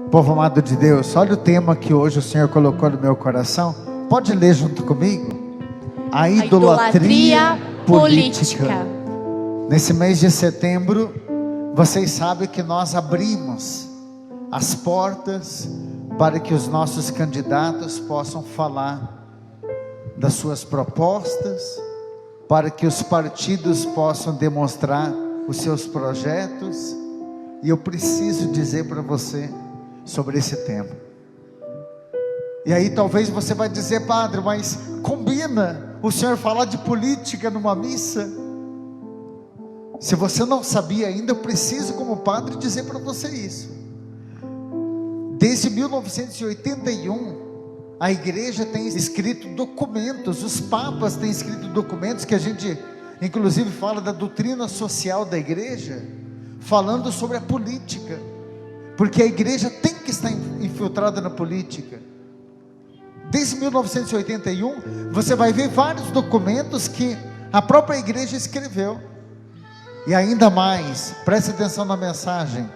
Povo amado de Deus, olha o tema que hoje o Senhor colocou no meu coração. Pode ler junto comigo? A idolatria política. Nesse mês de setembro, vocês sabem que nós abrimos as portas para que os nossos candidatos possam falar das suas propostas, para que os partidos possam demonstrar os seus projetos. E eu preciso dizer para você sobre esse tema. E aí talvez você vai dizer: padre, mas combina o senhor falar de política numa missa? Se você não sabia ainda, eu preciso como padre dizer para você isso. Desde 1981 a igreja tem escrito documentos, os papas têm escrito documentos que a gente inclusive fala da doutrina social da igreja, falando sobre a política, porque a igreja tem que estar infiltrada na política. Desde 1981 você vai ver vários documentos que a própria igreja escreveu. E ainda mais, preste atenção na mensagem.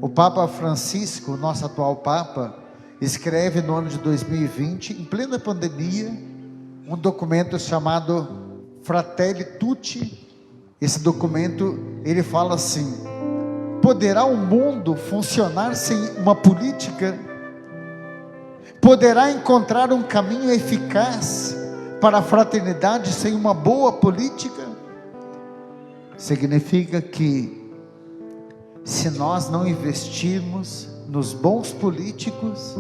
O Papa Francisco, o nosso atual Papa, escreve no ano de 2020, em plena pandemia, um documento chamado Fratelli Tutti. Esse documento, ele fala assim: poderá o mundo funcionar sem uma política? Poderá encontrar um caminho eficaz para a fraternidade sem uma boa política? Significa que, se nós não investirmos nos bons políticos,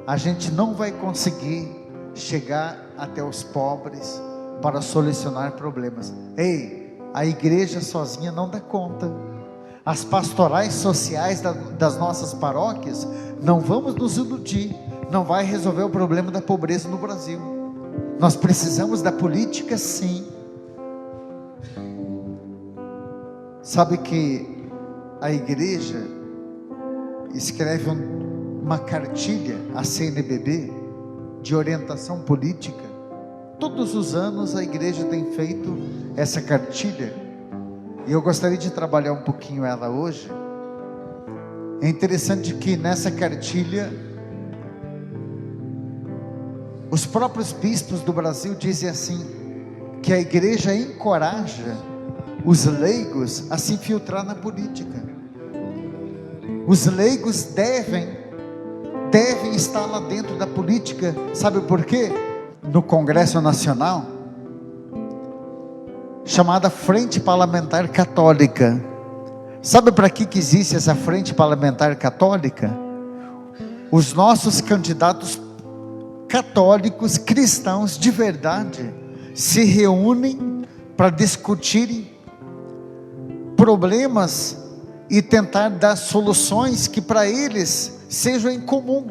a gente não vai conseguir chegar até os pobres para solucionar problemas. Ei, a igreja sozinha não dá conta. As pastorais sociais das nossas paróquias, não vamos nos iludir, não vai resolver o problema da pobreza no Brasil. Nós precisamos da política, sim. Sabe que a igreja escreve uma cartilha, a CNBB, de orientação política. Todos os anos a igreja tem feito essa cartilha, e eu gostaria de trabalhar um pouquinho ela hoje. É interessante que nessa cartilha, os próprios bispos do Brasil dizem assim, que a igreja encoraja os leigos a se infiltrar na política. Os leigos devem estar lá dentro da política. Sabe por quê? No Congresso Nacional, chamada Frente Parlamentar Católica. Sabe para que existe essa Frente Parlamentar Católica? Os nossos candidatos católicos, cristãos de verdade, se reúnem para discutirem problemas e tentar dar soluções que para eles sejam em comum.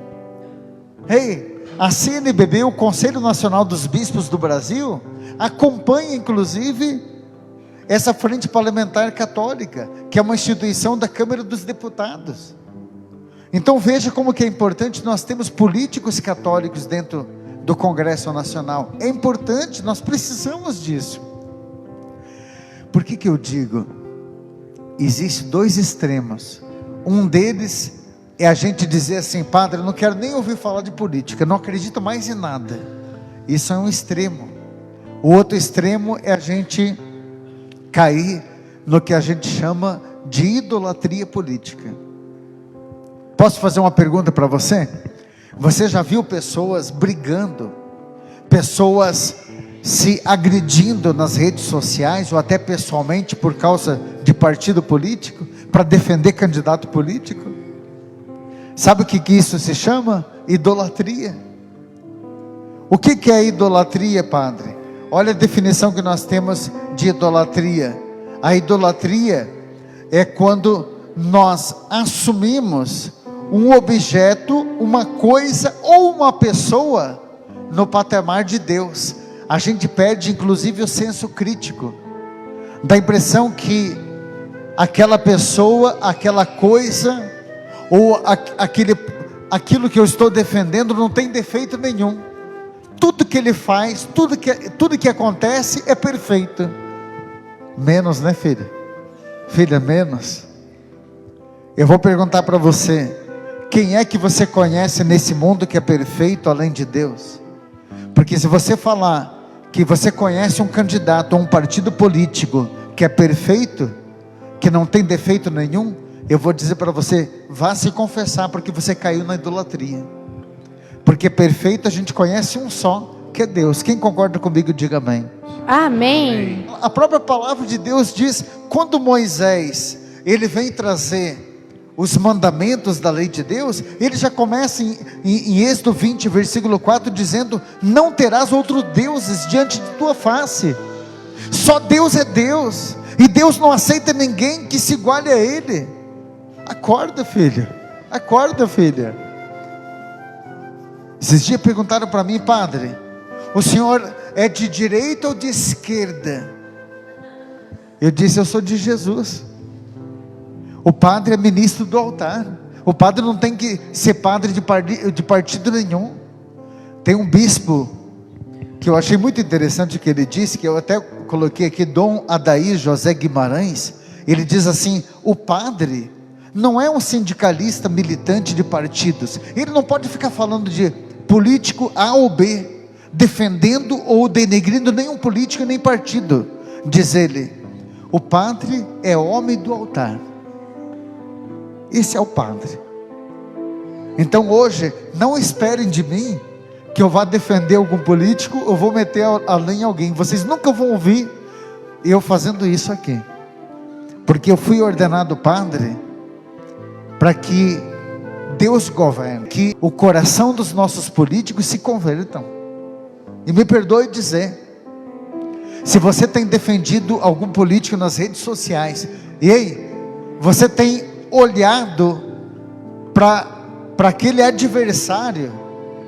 Ei, a CNBB, o Conselho Nacional dos Bispos do Brasil, acompanha inclusive essa Frente Parlamentar Católica, que é uma instituição da Câmara dos Deputados. Então veja como que é importante nós termos políticos católicos dentro do Congresso Nacional. É importante, nós precisamos disso. Por que eu digo? Existem dois extremos. Um deles é a gente dizer assim: padre, eu não quero nem ouvir falar de política, não acredito mais em nada. Isso é um extremo. O outro extremo é a gente cair no que a gente chama de idolatria política. Posso fazer uma pergunta para você? Você já viu pessoas brigando, pessoas se agredindo nas redes sociais ou até pessoalmente por causa de partido político, para defender candidato político? Sabe o que isso se chama? Idolatria. O que é idolatria, padre? Olha a definição que nós temos de idolatria. A idolatria é quando nós assumimos um objeto, uma coisa ou uma pessoa no patamar de Deus. A gente perde inclusive o senso crítico, dá a impressão que aquela pessoa, aquela coisa ou aquilo que eu estou defendendo não tem defeito nenhum. Tudo que ele faz, tudo que acontece é perfeito, menos, né, filha? Filha, menos. Eu vou perguntar para você: quem é que você conhece nesse mundo que é perfeito além de Deus? Porque se você falar que você conhece um candidato a um partido político que é perfeito, que não tem defeito nenhum, eu vou dizer para você, vá se confessar, porque você caiu na idolatria. Porque perfeito a gente conhece um só, que é Deus. Quem concorda comigo, diga amém. Amém. A própria palavra de Deus diz, quando Moisés, ele vem trazer os mandamentos da lei de Deus, ele já começa em Êxodo 20, versículo 4, dizendo, não terás outros deuses diante de tua face, só Deus é Deus, e Deus não aceita ninguém que se iguale a Ele. Acorda, filho, acorda, filha. Esses dias perguntaram para mim, padre, o senhor é de direita ou de esquerda? Eu disse, eu sou de Jesus. O padre é ministro do altar. O padre não tem que ser padre de partido nenhum. Tem um bispo que eu achei muito interessante que ele disse, que eu até coloquei aqui, Dom Adair José Guimarães. Ele diz assim, o padre não é um sindicalista militante de partidos. Ele não pode ficar falando de político A ou B, defendendo ou denegrindo nenhum político nem partido. Diz ele, o padre é homem do altar. Esse é o padre. Então hoje, não esperem de mim que eu vá defender algum político ou vou meter a lei em alguém. Vocês nunca vão ouvir eu fazendo isso aqui, porque eu fui ordenado padre para que Deus governe, que o coração dos nossos políticos se convertam. E me perdoe dizer, se você tem defendido algum político nas redes sociais, e aí, você tem olhado para aquele adversário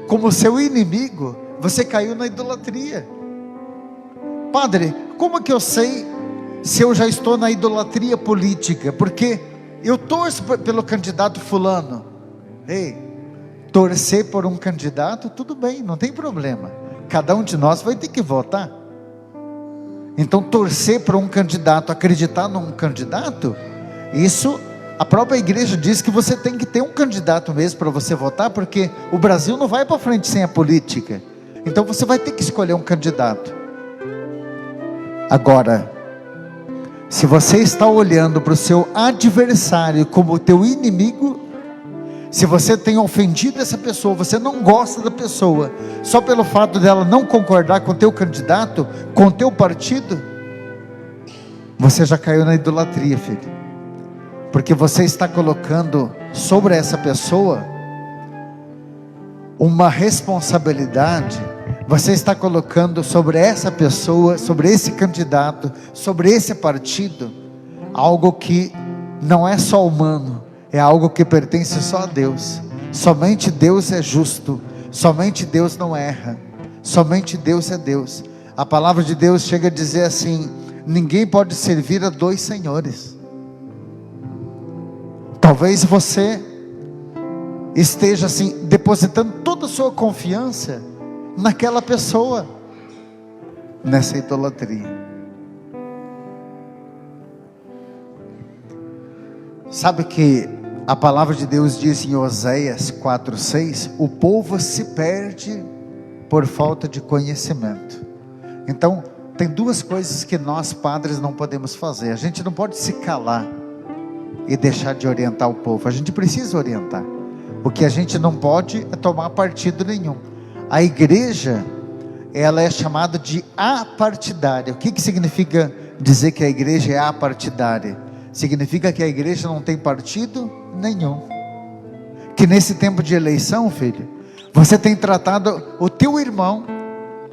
como seu inimigo, você caiu na idolatria. Padre, como que eu sei se eu já estou na idolatria política? Porque eu torço pelo candidato fulano. Ei, torcer por um candidato, tudo bem, não tem problema. Cada um de nós vai ter que votar. Então torcer por um candidato, acreditar num candidato, isso, a própria igreja diz que você tem que ter um candidato mesmo para você votar, porque o Brasil não vai para frente sem a política. Então você vai ter que escolher um candidato. Agora, se você está olhando para o seu adversário como o teu inimigo, se você tem ofendido essa pessoa, você não gosta da pessoa, só pelo fato dela não concordar com o teu candidato, com o teu partido, você já caiu na idolatria, filho. Porque você está colocando sobre essa pessoa uma responsabilidade, você está colocando sobre essa pessoa, sobre esse candidato, sobre esse partido, algo que não é só humano, é algo que pertence só a Deus. Somente Deus é justo, somente Deus não erra, somente Deus é Deus. A palavra de Deus chega a dizer assim, ninguém pode servir a dois senhores. Talvez você esteja assim, depositando toda a sua confiança naquela pessoa, nessa idolatria. Sabe que a palavra de Deus diz em Oséias 4:6, o povo se perde por falta de conhecimento. Então, tem duas coisas que nós padres não podemos fazer. A gente não pode se calar e deixar de orientar o povo. A gente precisa orientar. O que a gente não pode é tomar partido nenhum. A igreja, ela é chamada de apartidária. O que significa dizer que a igreja é apartidária? Significa que a igreja não tem partido nenhum. Que nesse tempo de eleição, filho, você tem tratado o teu irmão,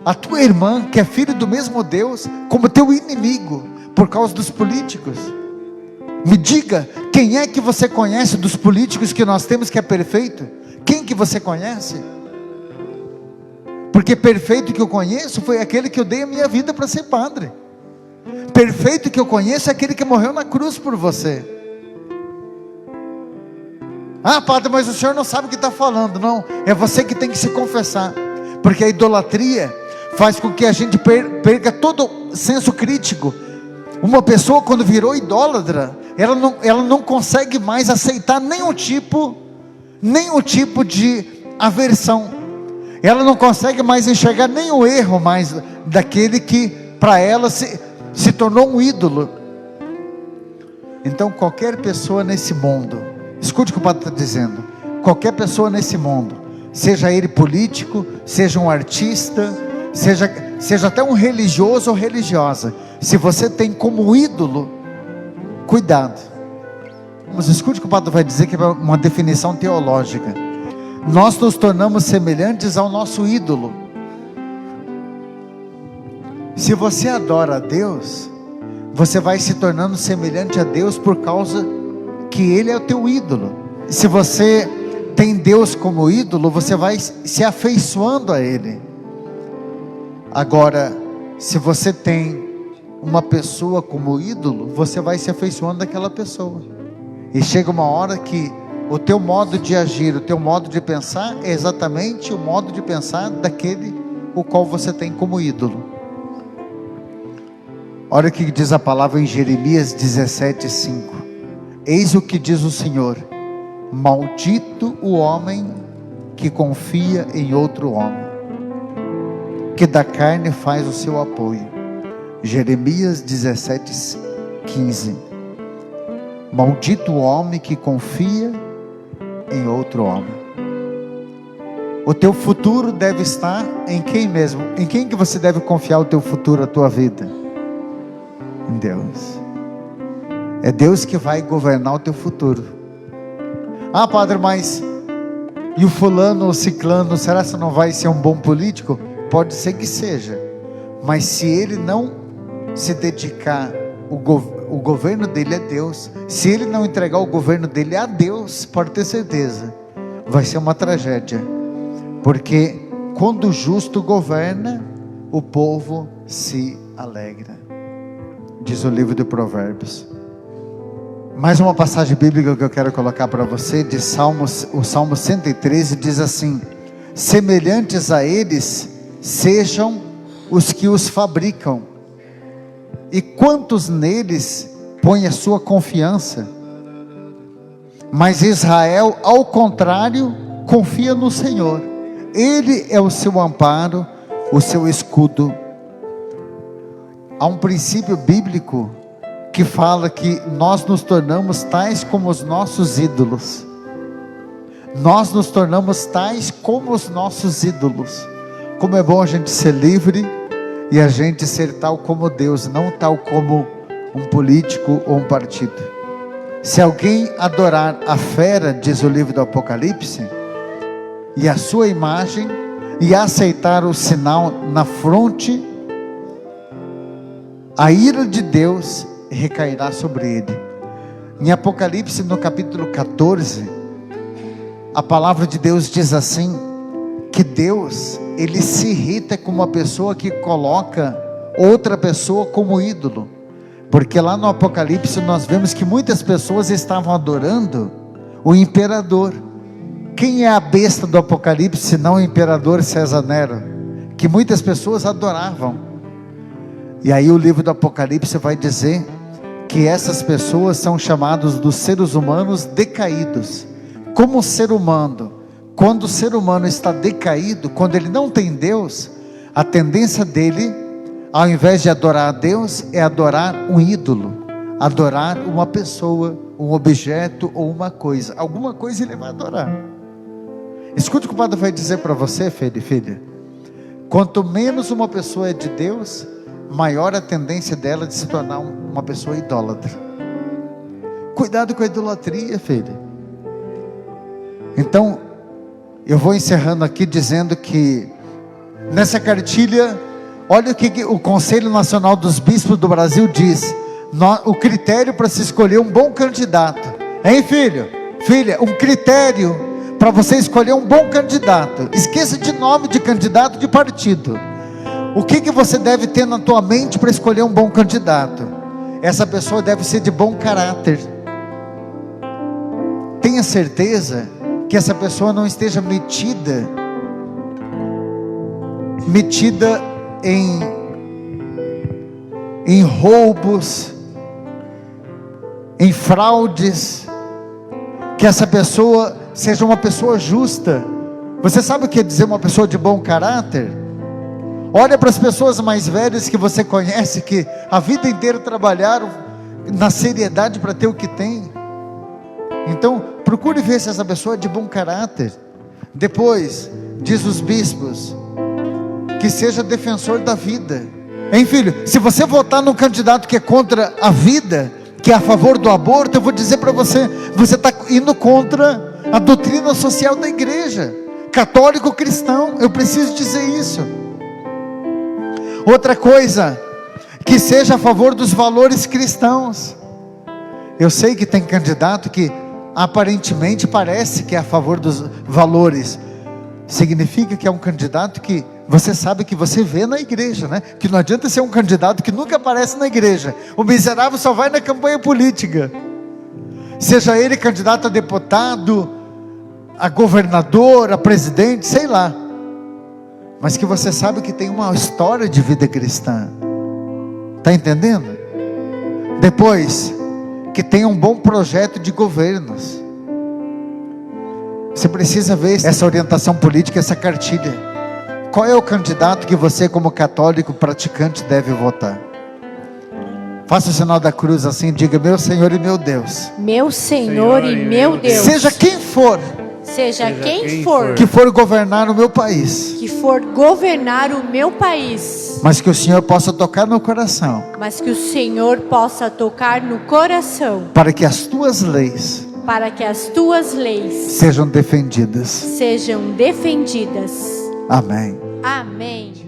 a tua irmã, que é filho do mesmo Deus, como teu inimigo, por causa dos políticos. Me diga, quem é que você conhece dos políticos que nós temos que é perfeito? Quem que você conhece? Porque perfeito que eu conheço foi aquele que eu dei a minha vida para ser padre. Perfeito que eu conheço é aquele que morreu na cruz por você. Ah, padre, mas o senhor não sabe o que está falando. Não, é você que tem que se confessar. Porque a idolatria faz com que a gente perca todo senso crítico. Uma pessoa quando virou idólatra, ela não consegue mais aceitar nenhum tipo nenhum tipo de aversão. Ela não consegue mais enxergar nenhum erro mais daquele que para ela se tornou um ídolo. Então qualquer pessoa nesse mundo, escute o que o padre está dizendo, qualquer pessoa nesse mundo, seja ele político, seja um artista, seja até um religioso ou religiosa, se você tem como ídolo, cuidado. Mas escute o que o padre vai dizer, que é uma definição teológica. Nós nos tornamos semelhantes ao nosso ídolo. Se você adora a Deus, você vai se tornando semelhante a Deus por causa que Ele é o teu ídolo. Se você tem Deus como ídolo, você vai se afeiçoando a Ele. Agora, se você tem uma pessoa como ídolo, você vai se afeiçoando daquela pessoa. E chega uma hora que o teu modo de agir, o teu modo de pensar é exatamente o modo de pensar daquele o qual você tem como ídolo. Olha o que diz a palavra em Jeremias 17:5. Eis o que diz o Senhor: maldito o homem que confia em outro homem, que da carne faz o seu apoio. Jeremias 17:15. Maldito o homem que confia em outro homem. O teu futuro deve estar em quem mesmo? Em quem que você deve confiar o teu futuro, a tua vida? Em Deus. É Deus que vai governar o teu futuro. Ah, padre, mas e o fulano, o ciclano, será que não vai ser um bom político? Pode ser que seja, mas se ele não se dedicar, o governo dele é Deus. Se ele não entregar o governo dele a Deus, pode ter certeza, vai ser uma tragédia. Porque quando o justo governa, o povo se alegra, diz o livro de Provérbios. Mais uma passagem bíblica que eu quero colocar para você, de Salmos, o Salmo 113 diz assim: semelhantes a eles sejam os que os fabricam, e quantos neles põem a sua confiança. Mas Israel, ao contrário, confia no Senhor. Ele é o seu amparo, o seu escudo. Há um princípio bíblico que fala que nós nos tornamos tais como os nossos ídolos. Nós nos tornamos tais como os nossos ídolos. Como é bom a gente ser livre e a gente ser tal como Deus, não tal como um político ou um partido. Se alguém adorar a fera, diz o livro do Apocalipse, e a sua imagem, e aceitar o sinal na fronte, a ira de Deus recairá sobre ele. Em Apocalipse, no capítulo 14, a palavra de Deus diz assim, que Deus, Ele se irrita com uma pessoa que coloca outra pessoa como ídolo. Porque lá no Apocalipse nós vemos que muitas pessoas estavam adorando o imperador. Quem é a besta do Apocalipse senão o imperador César Nero, que muitas pessoas adoravam? E aí o livro do Apocalipse vai dizer que essas pessoas são chamados dos seres humanos decaídos. Como o ser humano, quando o ser humano está decaído, quando ele não tem Deus, a tendência dele, ao invés de adorar a Deus, é adorar um ídolo, adorar uma pessoa, um objeto ou uma coisa. Alguma coisa ele vai adorar. Escute o que o padre vai dizer para você, filho e filha. Quanto menos uma pessoa é de Deus, maior a tendência dela de se tornar uma pessoa idólatra. Cuidado com a idolatria, filho. Então, eu vou encerrando aqui dizendo que nessa cartilha, olha o que o Conselho Nacional dos Bispos do Brasil diz. O critério para se escolher um bom candidato, hein, filho? Filha, um critério para você escolher um bom candidato. Esqueça de nome de candidato de partido. O que você deve ter na tua mente para escolher um bom candidato? Essa pessoa deve ser de bom caráter. Tenha certeza que essa pessoa não esteja metida em roubos, em fraudes, que essa pessoa seja uma pessoa justa. Você sabe o que é dizer uma pessoa de bom caráter? Olha para as pessoas mais velhas que você conhece, que a vida inteira trabalharam na seriedade para ter o que tem. Então, procure ver se essa pessoa é de bom caráter. Depois, diz os bispos, que seja defensor da vida. Hein, filho? Se você votar num candidato que é contra a vida, que é a favor do aborto, eu vou dizer para você, você está indo contra a doutrina social da igreja, católico cristão. Eu preciso dizer isso. Outra coisa, que seja a favor dos valores cristãos. Eu sei que tem candidato que aparentemente parece que é a favor dos valores. Significa que é um candidato que você sabe que você vê na igreja, né? Que não adianta ser um candidato que nunca aparece na igreja. O miserável só vai na campanha política. Seja ele candidato a deputado, a governador, a presidente, sei lá. Mas que você sabe que tem uma história de vida cristã. Está entendendo? Depois, que tenha um bom projeto de governos. Você precisa ver essa orientação política, essa cartilha. Qual é o candidato que você, como católico praticante, deve votar? Faça o sinal da cruz assim, diga: meu Senhor e meu Deus. Meu Senhor e meu Deus. Seja quem for. Seja quem for. Que for governar o meu país. Que for governar o meu país. Mas que o Senhor possa tocar no coração. Mas que o Senhor possa tocar no coração. Para que as tuas leis. Para que as tuas leis. Sejam defendidas. Sejam defendidas. Amém. Amém.